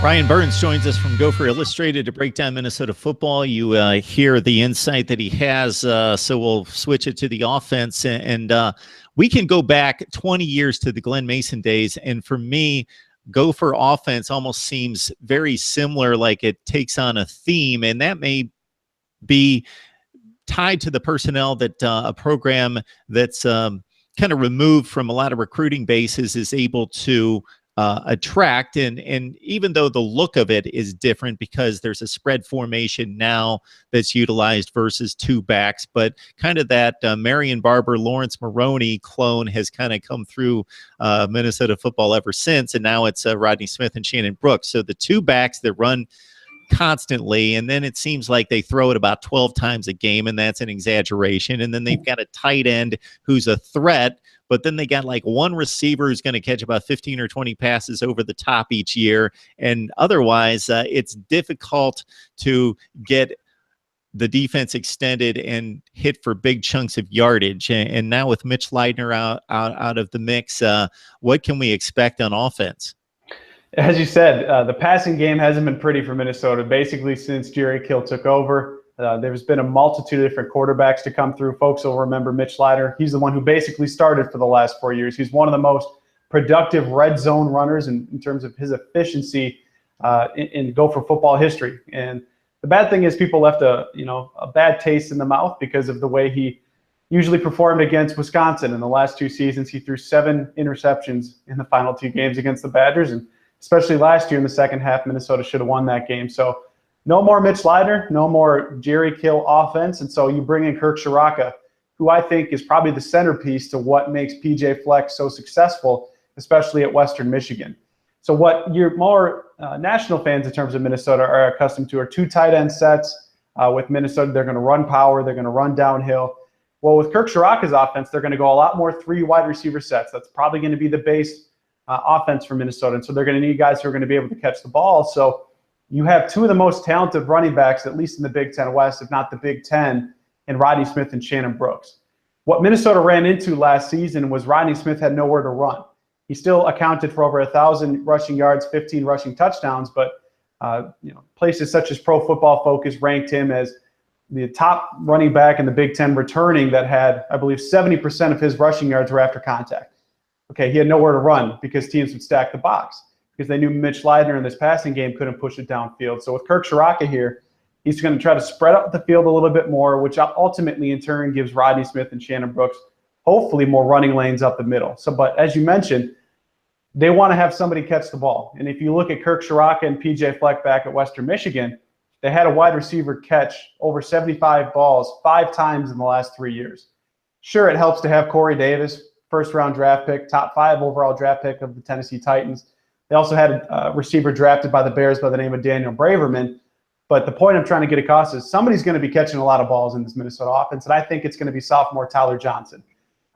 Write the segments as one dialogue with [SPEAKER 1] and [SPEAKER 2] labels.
[SPEAKER 1] Ryan Burns joins us from Gopher Illustrated to break down Minnesota football. You hear the insight that he has, so we'll switch it to the offense. And we can go back 20 years to the Glenn Mason days, and for me, Gopher offense almost seems very similar, like it takes on a theme, and that may be tied to the personnel that a program that's kind of removed from a lot of recruiting bases is able to attract. And even though the look of it is different because there's a spread formation now that's utilized versus two backs, but kind of that Marion Barber, Lawrence Maroney clone has kind of come through Minnesota football ever since. And now it's Rodney Smith and Shannon Brooks. So the two backs that run constantly, and then it seems like they throw it about 12 times a game, and that's an exaggeration. And then they've got a tight end who's a threat, but then they got like one receiver who's going to catch about 15 or 20 passes over the top each year. And otherwise, it's difficult to get the defense extended and hit for big chunks of yardage. And now with Mitch Leidner out of the mix, what can we expect on offense?
[SPEAKER 2] As you said, the passing game hasn't been pretty for Minnesota. Basically, since Jerry Kill took over, there's been a multitude of different quarterbacks to come through. Folks will remember Mitch Leidner. He's the one who basically started for the last 4 years. He's one of the most productive red zone runners in terms of his efficiency in Gopher football history. And the bad thing is people left a bad taste in the mouth because of the way he usually performed against Wisconsin. In the last 2 seasons, he threw 7 interceptions in the final 2 games against the Badgers, and especially last year in the second half, Minnesota should have won that game. So no more Mitch Leidner, no more Jerry Kill offense. And so you bring in Kirk Ciarrocca, who I think is probably the centerpiece to what makes PJ Fleck so successful, especially at Western Michigan. So what your more national fans in terms of Minnesota are accustomed to are 2 tight end sets. With Minnesota, they're going to run power, they're going to run downhill. Well, with Kirk Ciarrocca's offense, they're going to go a lot more 3 wide receiver sets. That's probably going to be the base offense for Minnesota. And so they're going to need guys who are going to be able to catch the ball. So you have 2 of the most talented running backs, at least in the Big Ten West, if not the Big Ten, in Rodney Smith and Shannon Brooks. What Minnesota ran into last season was Rodney Smith had nowhere to run. He still accounted for over 1,000 rushing yards, 15 rushing touchdowns, but places such as Pro Football Focus ranked him as the top running back in the Big Ten returning that had, I believe, 70% of his rushing yards were after contact. Okay, he had nowhere to run because teams would stack the box because they knew Mitch Leidner in this passing game couldn't push it downfield. So with Kirk Ciarrocca here, he's going to try to spread out the field a little bit more, which ultimately in turn gives Rodney Smith and Shannon Brooks hopefully more running lanes up the middle. So, but as you mentioned, they want to have somebody catch the ball. And if you look at Kirk Ciarrocca and PJ Fleck back at Western Michigan, they had a wide receiver catch over 75 balls 5 times in the last 3 years. Sure, it helps to have Corey Davis, first-round draft pick, top 5 overall draft pick of the Tennessee Titans. They also had a receiver drafted by the Bears by the name of Daniel Braverman. But the point I'm trying to get across is somebody's going to be catching a lot of balls in this Minnesota offense, and I think it's going to be sophomore Tyler Johnson,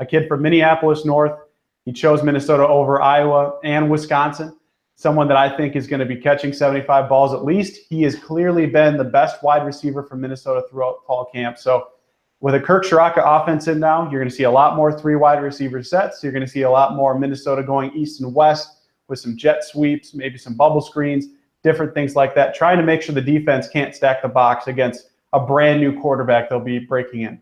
[SPEAKER 2] a kid from Minneapolis North. He chose Minnesota over Iowa and Wisconsin, someone that I think is going to be catching 75 balls at least. He has clearly been the best wide receiver for Minnesota throughout fall camp. So with a Kirk Ciarrocca offense in now, you're going to see a lot more 3 wide receiver sets. You're going to see a lot more Minnesota going east and west with some jet sweeps, maybe some bubble screens, different things like that, trying to make sure the defense can't stack the box against a brand new quarterback they'll be breaking in.